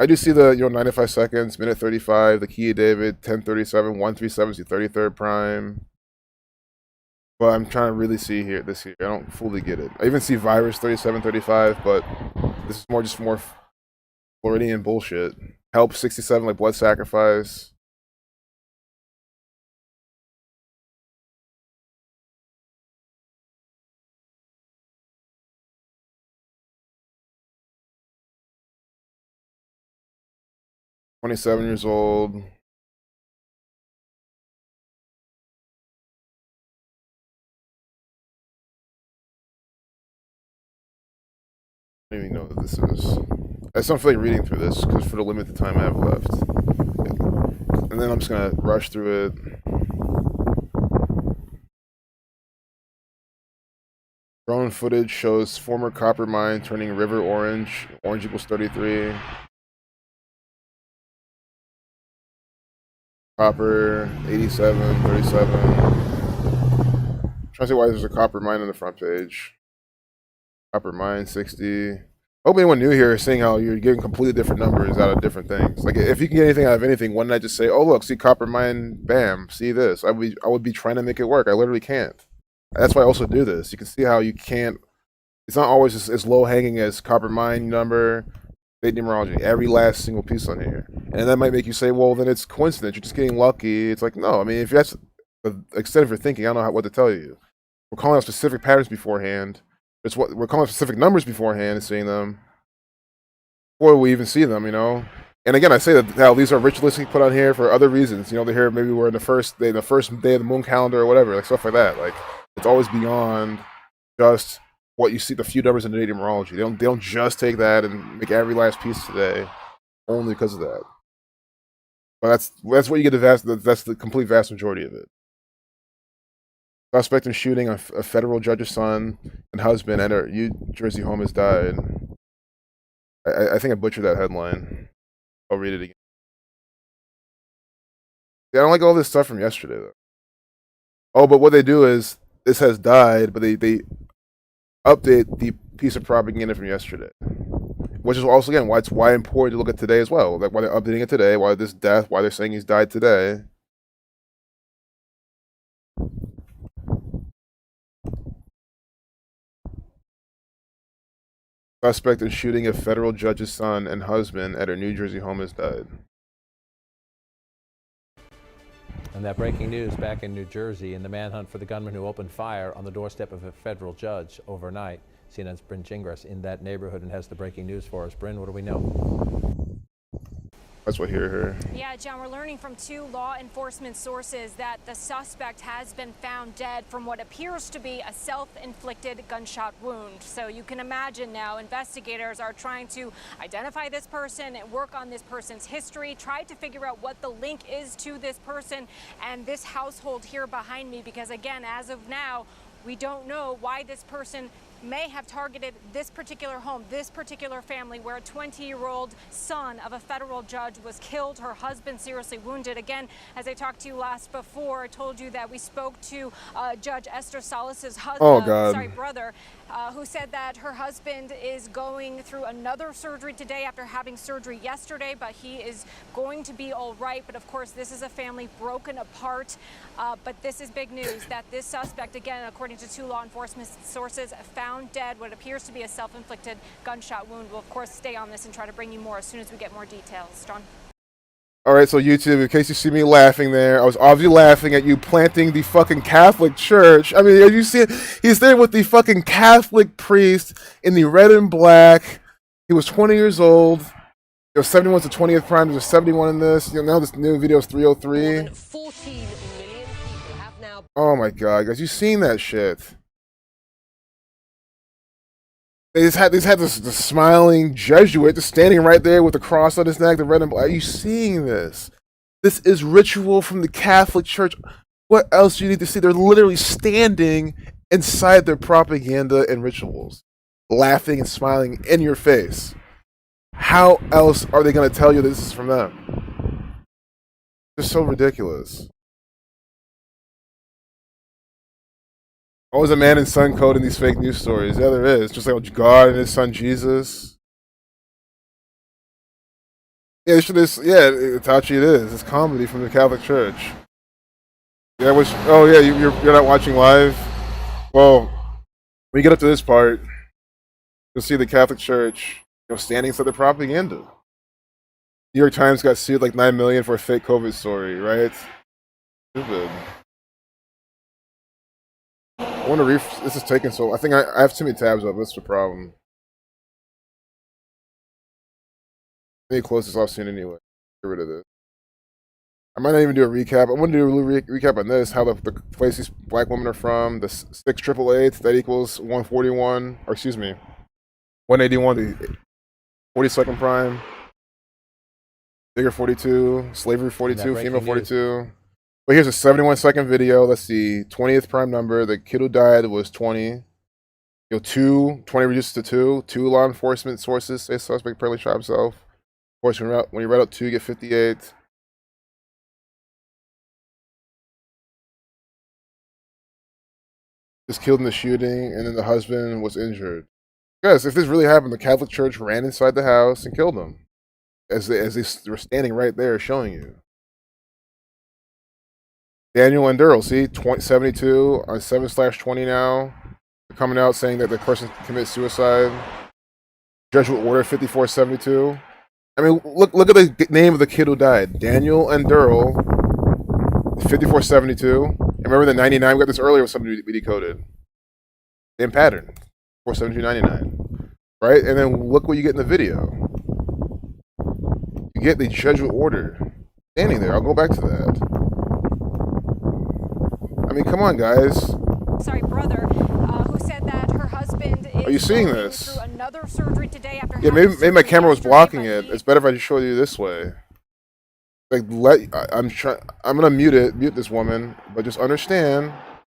I do see the 95 seconds, minute 35, the key of David, 10:37, 137 is the 33rd prime. But I'm trying to really see this here. I don't fully get it. I even see virus 37:35, but this is more Floridian bullshit. Help 67 like blood sacrifice. "27 years old. I don't even know what this is. I just don't feel like reading through this because for the limited time I have left. And then I'm just gonna rush through it. Drone footage shows former copper mine turning river orange. Orange equals 33. Copper 87, 37. I'm trying to see why there's a copper mine on the front page. Copper mine 60. I hope anyone new here is seeing how you're getting completely different numbers out of different things. Like if you can get anything out of anything, why not just say, "Oh look, see copper mine, bam, see this." I would be trying to make it work. I literally can't. That's why I also do this. You can see how you can't. It's not always as low hanging as copper mine number, date numerology. Every last single piece on here, and that might make you say, "Well, then it's coincidence. You're just getting lucky." It's like no. I mean, if that's the extent of your thinking, I don't know what to tell you. We're calling out specific patterns beforehand. It's what we're calling specific numbers beforehand and seeing them before we even see them, you know. And again, I say that how these are ritualistically put on here for other reasons. You know, they're here maybe we're in the first day of the moon calendar or whatever, like stuff like that. Like it's always beyond just what you see the few numbers in the date numerology. They don't just take that and make every last piece today only because of that. But that's what you get that's the complete vast majority of it. Suspect in shooting a federal judge's son and husband at a New Jersey home has died. I think I butchered that headline. I'll read it again. Yeah, I don't like all this stuff from yesterday, though. Oh, but what they do is, this has died, but they update the piece of propaganda from yesterday. Which is also, again, why it's important to look at today as well. Like, why they're updating it today, why this death, why they're saying he's died today. Suspect in shooting a federal judge's son and husband at her New Jersey home has died. And that breaking news back in New Jersey in the manhunt for the gunman who opened fire on the doorstep of a federal judge overnight. CNN's Bryn Gingras in that neighborhood and has the breaking news for us. Bryn, what do we know? That's what here. Yeah, John, we're learning from 2 law enforcement sources that the suspect has been found dead from what appears to be a self-inflicted gunshot wound. So you can imagine now investigators are trying to identify this person and work on this person's history, try to figure out what the link is to this person and this household here behind me, because again, as of now, we don't know why this person may have targeted this particular home, this particular family, where a 20-year-old son of a federal judge was killed, her husband seriously wounded. Again, as I talked to you last before, I told you that we spoke to Judge Esther Salas's brother, who said that her husband is going through another surgery today after having surgery yesterday, but he is going to be all right. But of course, this is a family broken apart. But this is big news that this suspect, again, according to 2 law enforcement sources, found dead, what appears to be a self-inflicted gunshot wound. We'll, of course, stay on this and try to bring you more as soon as we get more details. John? All right, so YouTube, in case you see me laughing there, I was obviously laughing at you planting the fucking Catholic Church. I mean, you see, he's there with the fucking Catholic priest in the red and black. He was 20 years old. There was 71 to 20th prime. There's a 71 in this. You know, now this new video is 303. More than 14 million people have now. Oh my god, guys, you seen that shit? They just had this smiling Jesuit just standing right there with the cross on his neck, the red and black. Are you seeing this? This is ritual from the Catholic Church. What else do you need to see? They're literally standing inside their propaganda and rituals, laughing and smiling in your face. How else are they going to tell you this is from them? It's so ridiculous. Always a man and son code in these fake news stories. Yeah, there is. Just like God and his son Jesus. Yeah, Tachi, it is. It's comedy from the Catholic Church. Yeah, you're not watching live? Well, when you get up to this part, you'll see the Catholic Church, standing inside the propaganda. New York Times got sued like $9 million for a fake COVID story, right? Stupid. I wonder if this is taking so. I think I have too many tabs up. That's the problem. I need to close this off soon anyway. Get rid of this. I might not even do a recap. I'm going to do a little recap on this. How the place these black women are from. The 688 that equals 141. Or excuse me, 181. The 42nd prime. Bigger 42. Slavery 42. Female 42. But here's a 71-second video. That's the 20th prime number. The kid who died was 20. 20 reduced to 2. 2 law enforcement sources say suspect apparently shot himself. Of course, when you read out 2, you get 58. Was killed in the shooting, and then the husband was injured. Guys, if this really happened, the Catholic Church ran inside the house and killed him. As they were standing right there showing you. Daniel and Durrell, see, 72 on 7/20 now. They're coming out saying that the person committed suicide. Jesuit Order 5472. I mean, look at the name of the kid who died. Daniel and Durrell, 5472. And remember the 99? We got this earlier with something we decoded. Same pattern. 472.99. Right? And then look what you get in the video. You get the Jesuit Order standing there. I'll go back to that. I mean, come on, guys. Brother, who said that her husband is Are you seeing this? through another surgery today after Maybe my camera was blocking it. It's better if I just show you this way. Like, I'm gonna mute this woman, but just understand,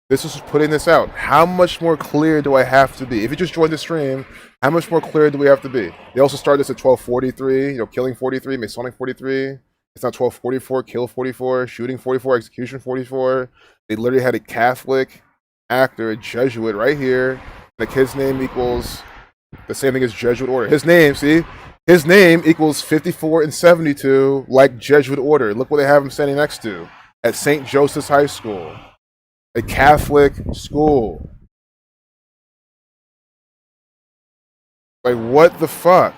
this is putting this out. How much more clear do I have to be? If you just joined the stream, how much more clear do we have to be? They also started this at 12:43. Killing 43, Masonic 43. It's not 12:44. Kill 44. Shooting 44. Execution 44. They literally had a Catholic actor, a Jesuit, right here. The kid's name equals the same thing as Jesuit Order. His name, see? His name equals 54 and 72, like Jesuit Order. Look what they have him standing next to. At St. Joseph's High School. A Catholic school. Like, what the fuck?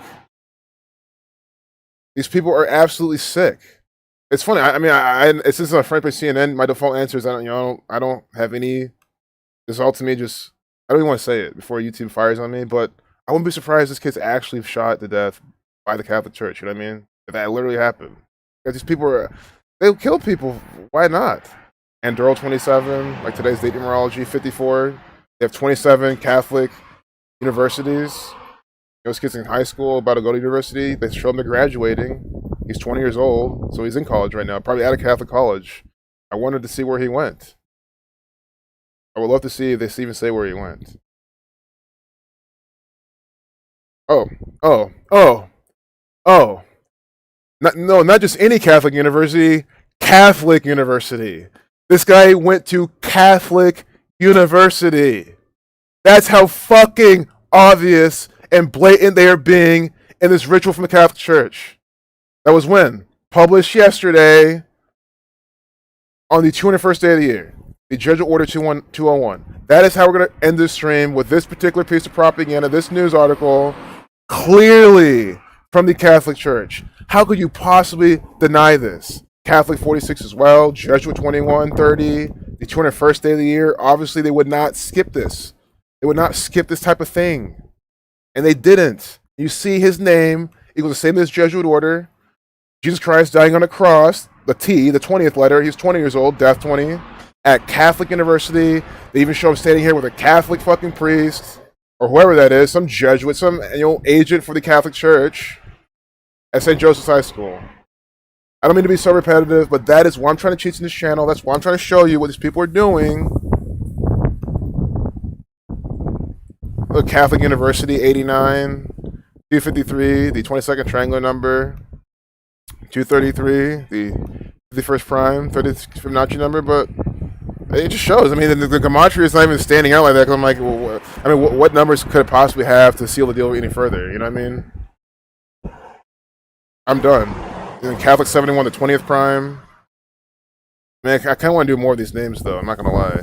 These people are absolutely sick. It's funny. Since I'm friend by CNN, my default answer is I don't have any. This all to me just I don't even want to say it before YouTube fires on me, but I wouldn't be surprised if this kid's actually shot to death by the Catholic Church. You know what I mean? If that literally happened. Because these people they'll kill people. Why not? And Durrell 27, like today's date numerology, 54. They have 27 Catholic universities. Those kids in high school about to go to university. They show him they're graduating. He's 20 years old, so he's in college right now, probably at a Catholic college. I wanted to see where he went. I would love to see if they even say where he went. Oh. No, not just any Catholic university, Catholic university. This guy went to Catholic university. That's how fucking obvious and blatant they are being in this ritual from the Catholic Church. That was when? Published yesterday on the 201st day of the year. The Jesuit Order 201. That is how we're going to end this stream with this particular piece of propaganda, this news article, clearly from the Catholic Church. How could you possibly deny this? Catholic 46 as well, Jesuit 2130, the 201st day of the year. Obviously, they would not skip this. They would not skip this type of thing. And they didn't. You see his name equals the same as Jesuit Order. Jesus Christ dying on a cross, the T, the 20th letter. He's 20 years old, death 20. At Catholic University, they even show him standing here with a Catholic fucking priest, or whoever that is, some Jesuit, some agent for the Catholic Church at St. Joseph's High School. I don't mean to be so repetitive, but that is why I'm trying to teach in this channel. That's why I'm trying to show you what these people are doing. Look, Catholic University, 89, 253, the 22nd triangular number, 233, the 51st prime, 30th Fibonacci number, but it just shows. I mean, the gematria is not even standing out like that. 'Cause I'm like, what numbers could it possibly have to seal the deal any further? You know what I mean? I'm done. And then Catholic 71, the 20th prime. Man, I kind of want to do more of these names, though. I'm not going to lie.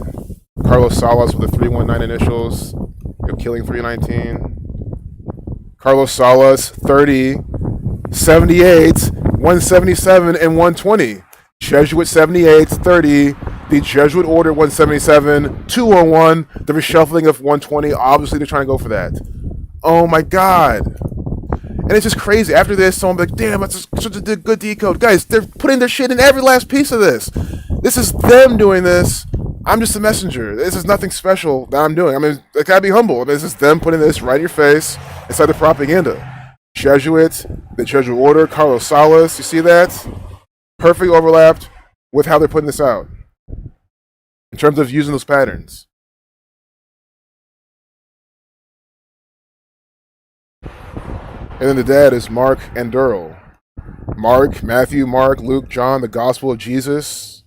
Carlos Salas with the 319 initials. Killing 319. Carlos Salas, 30, 78, 177, and 120. Jesuit 78, 30. The Jesuit Order 177, 201. The reshuffling of 120. Obviously, they're trying to go for that. Oh my God. And it's just crazy. After this, someone will be like, damn, that's such a good decode. Guys, they're putting their shit in every last piece of this. This is them doing this. I'm just a messenger. This is nothing special that I'm doing. I mean, I gotta be humble. I mean, this is them putting this right in your face inside the propaganda. Jesuit, the Jesuit Order, Carlos Salas. You see that? Perfectly overlapped with how they're putting this out in terms of using those patterns. And then the dad is Mark and Durrell. Mark, Matthew, Mark, Luke, John, the Gospel of Jesus.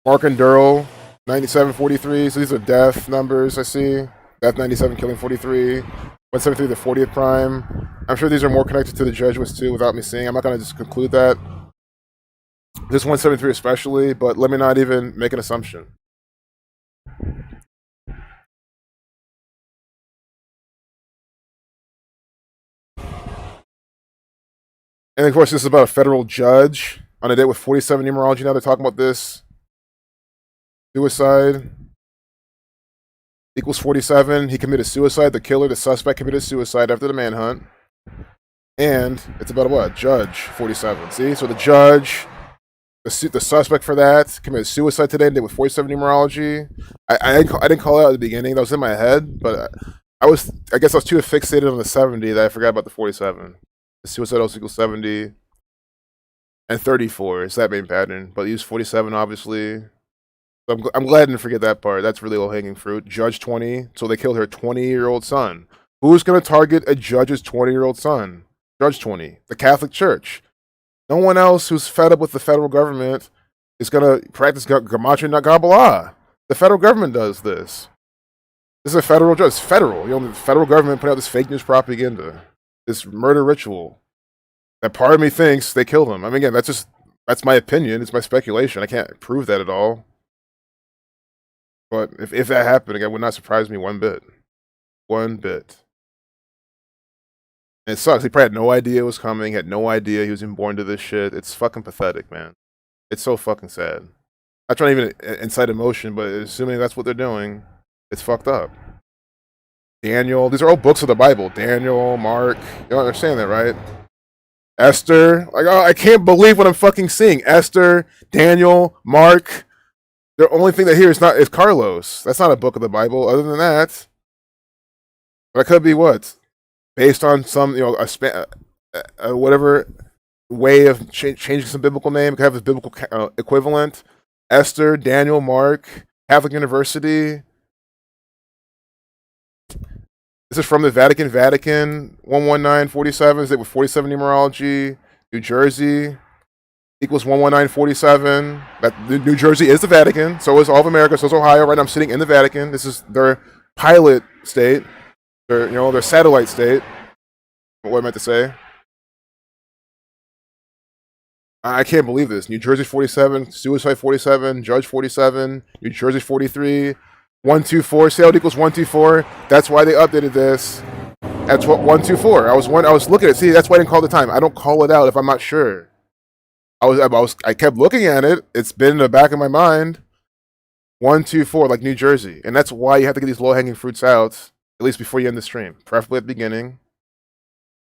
Mark and Durrell, 9743. So these are death numbers, I see. Death 97, killing 43. 173, the 40th prime. I'm sure these are more connected to the Jesuits too without me seeing. I'm not going to just conclude that. This 173 especially, but let me not even make an assumption. And of course, this is about a federal judge on a date with 47 numerology. Now they're talking about this. Suicide equals 47. He committed suicide. The killer, the suspect, committed suicide after the manhunt. And it's about what? Judge 47. See? So the judge, the suspect for that, committed suicide today, did with 47 numerology. I didn't call it out at the beginning. That was in my head, but I guess I was too fixated on the 70 that I forgot about the 47. The suicide also equals 70. And 34 is that main pattern. But use 47, obviously. So I'm glad I didn't forget that part. That's really low-hanging fruit. Judge 20. So they killed her 20-year-old son. Who's going to target a judge's 20-year-old son? Judge 20. The Catholic Church. No one else who's fed up with the federal government is going to practice gematria not Kabbalah. The federal government does this. This is a federal judge. It's federal. The federal government put out this fake news propaganda. This murder ritual. That part of me thinks they killed him. I mean, again, that's my opinion. It's my speculation. I can't prove that at all. But if that happened, again, it would not surprise me one bit. One bit. And it sucks. He probably had no idea it was coming. Had no idea he was even born to this shit. It's fucking pathetic, man. It's so fucking sad. Not trying to even incite emotion, but assuming that's what they're doing, it's fucked up. Daniel, these are all books of the Bible. Daniel, Mark, you don't understand that, right? Esther, like, oh, I can't believe what I'm fucking seeing. Esther, Daniel, Mark. The only thing that here is Carlos. That's not a book of the Bible. Other than that, that could be what, based on some, whatever way of changing some biblical name. It could have its biblical equivalent. Esther, Daniel, Mark, Catholic University. This is from the Vatican. 11947 is it with 47 numerology. New Jersey equals 11947. That New Jersey is the Vatican. So is all of America. So is Ohio. Right now I'm sitting in the Vatican. This is their pilot state. Their satellite state. What I meant to say. I can't believe this. New Jersey 47, suicide 47, judge 47, New Jersey 43, 124. See how it equals 124? That's why they updated this. That's what 124. I was looking at it. See, that's why I didn't call the time. I don't call it out if I'm not sure. I kept looking at it. It's been in the back of my mind. 124, like New Jersey. And that's why you have to get these low-hanging fruits out, at least before you end the stream. Preferably at the beginning.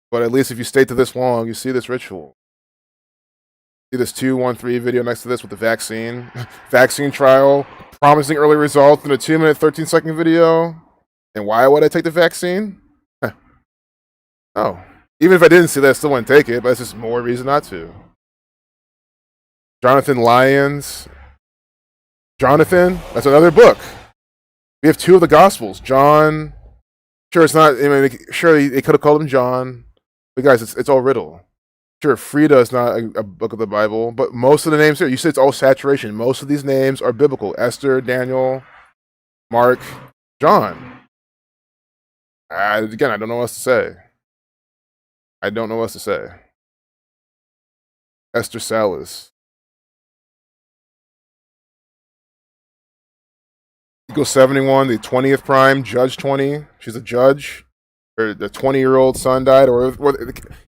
But at least if you stay to this long, you see this ritual. See this 213 video next to this with the vaccine. Vaccine trial. Promising early results in a 2-minute, 13-second video. And why would I take the vaccine? Oh. Even if I didn't see that, I still wouldn't take it, but that's just more reason not to. Jonathan Lyons. Jonathan, that's another book. We have 2 of the Gospels. John. Sure, it's not. Sure, they could have called him John. But guys, it's all riddle. Sure, Frida is not a book of the Bible, but most of the names here, you said it's all saturation. Most of these names are biblical. Esther, Daniel, Mark, John. Again, I don't know what else to say. I don't know what else to say. Esther Salas. Equals 71, the 20th prime, Judge 20. She's a judge. Or the 20-year-old son died, or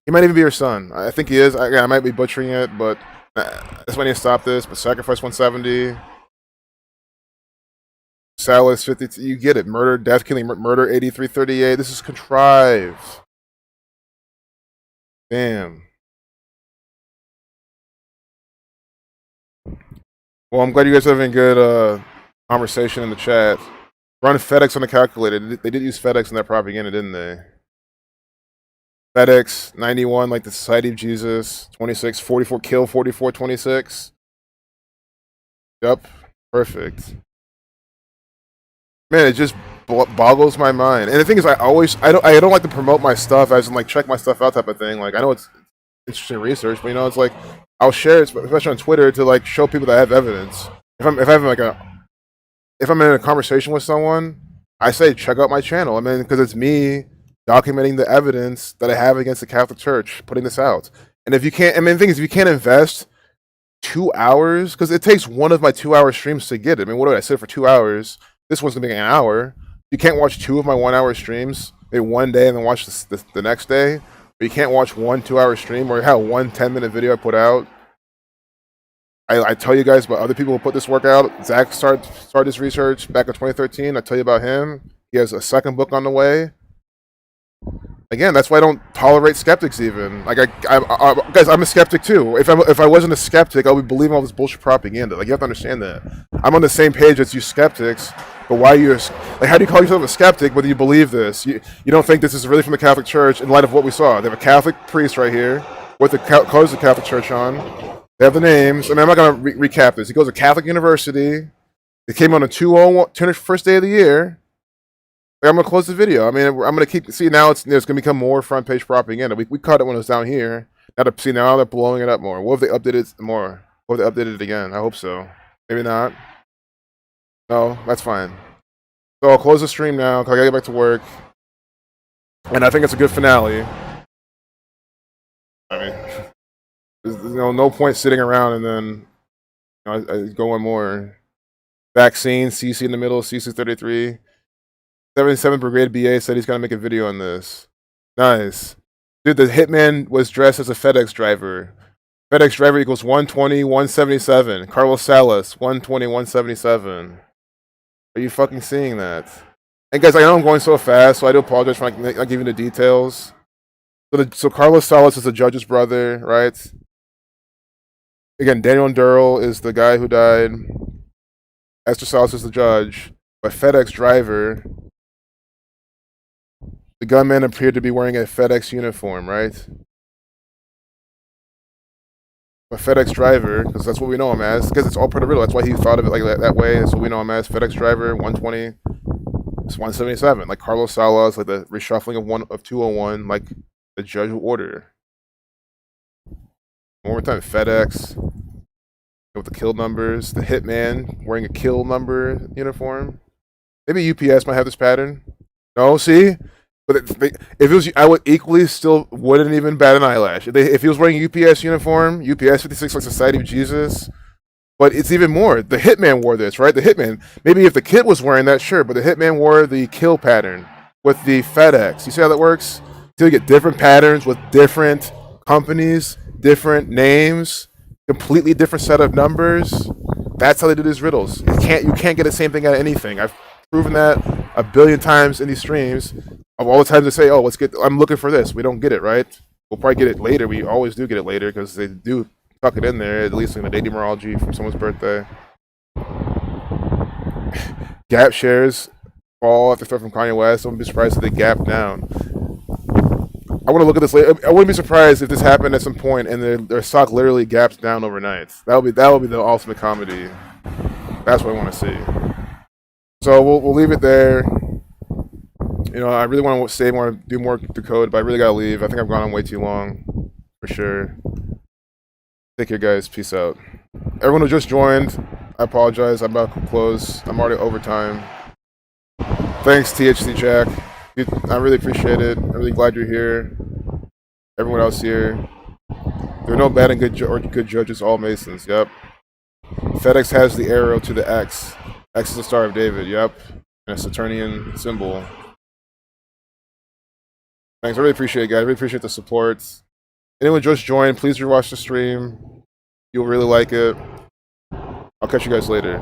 he might even be her son. I think he is. I might be butchering it, but that's why I need to stop this. But Sacrifice 170. Salas 50. You get it. Murder, death, killing, murder 8338. This is contrived. Damn. Well, I'm glad you guys are having good conversation in the chat. Run FedEx on the calculator. They did use FedEx in that propaganda, didn't they? FedEx 91, like the Society of Jesus. 26, 44, kill 44, 26. Yep, perfect. Man, it just boggles my mind. And the thing is, I don't like to promote my stuff as in like check my stuff out type of thing. Like I know it's interesting research, but it's like I'll share it, especially on Twitter, to like show people that I have evidence. If I'm in a conversation with someone, I say check out my channel. Because it's me documenting the evidence that I have against the Catholic Church, putting this out. And if you can't, the thing is, if you can't invest 2 hours, because it takes one of my 2-hour streams to get it. What do I sit for 2 hours? This one's gonna be an hour. You can't watch 2 of my 1-hour streams maybe one day and then watch the next day. But you can't watch 1 2-hour stream or one 10-minute video I put out. I tell you guys about other people who put this work out. Zach started this research back in 2013. I tell you about him. He has a second book on the way. Again, that's why I don't tolerate skeptics even. Like guys, I'm a skeptic too. If I wasn't a skeptic, I would believe all this bullshit propaganda. Like you have to understand that. I'm on the same page as you skeptics. But why you like? How do you call yourself a skeptic whether you believe this? You don't think this is really from the Catholic Church in light of what we saw? They have a Catholic priest right here with the colors of the Catholic Church on. They have the names. I'm not going to recap this. He goes to Catholic University. It came on a 21st day of the year. Like, I'm going to close the video. I'm going to keep... See, now there's going to become more front page propaganda. We cut it when it was down here. Now they're blowing it up more. What if they updated it more? What if they updated it again? I hope so. Maybe not. No, that's fine. So I'll close the stream now because I got to get back to work. And I think it's a good finale. There's no point sitting around and then I go one more. Vaccine, CC in the middle, CC 33. 77 Brigade BA said he's going to make a video on this. Nice. Dude, the hitman was dressed as a FedEx driver. FedEx Driver equals 120, 177. Carlos Salas, 120, 177. Are you fucking seeing that? And guys, I know I'm going so fast, so I do apologize for not giving the details. So Carlos Salas is the judge's brother, right? Again, Daniel Durrell is the guy who died. Esther Salas is the judge. But FedEx Driver, the gunman appeared to be wearing a FedEx uniform, right? But FedEx Driver, because that's what we know him as, because it's all Puerto Rico. That's why he thought of it like that way. That's what we know him as. FedEx Driver, 120. It's 177. Like Carlos Salas, like the reshuffling of 201, like the judge will order. One more time, FedEx with the kill numbers. The hitman wearing a kill number uniform. Maybe UPS might have this pattern. No, see? But if it was, I would equally still wouldn't even bat an eyelash. If he was wearing UPS uniform, UPS 56 like Society of Jesus. But it's even more. The hitman wore this, right? The hitman. Maybe if the kid was wearing that, sure. But the hitman wore the kill pattern with the FedEx. You see how that works? So you get different patterns with different companies, different names, completely different set of numbers. That's how they do these riddles. You can't get the same thing out of anything. I've proven that a billion times in these streams. Of all the times they say, "Oh, I'm looking for this." We don't get it, right? We'll probably get it later. We always do get it later because they do tuck it in there, at least in the day numerology from someone's birthday. Gap shares fall after stuff from Kanye West. I wouldn't be surprised if they gap down. I want to look at this later. I wouldn't be surprised if this happened at some point and their stock literally gaps down overnight. That would be the ultimate comedy. That's what I want to see. So we'll leave it there. You know, I really want to say more, do more to code, but I really gotta leave. I think I've gone on way too long, for sure. Take care, guys. Peace out. Everyone who just joined, I apologize. I'm about to close. I'm already over time. Thanks, THC Jack. I really appreciate it. I'm really glad you're here. Everyone else here. There are no bad and good judges, all Masons. Yep. FedEx has the arrow to the X. X is the Star of David. Yep. And a Saturnian symbol. Thanks. I really appreciate it, guys. I really appreciate the support. Anyone just joined, please rewatch the stream. You'll really like it. I'll catch you guys later.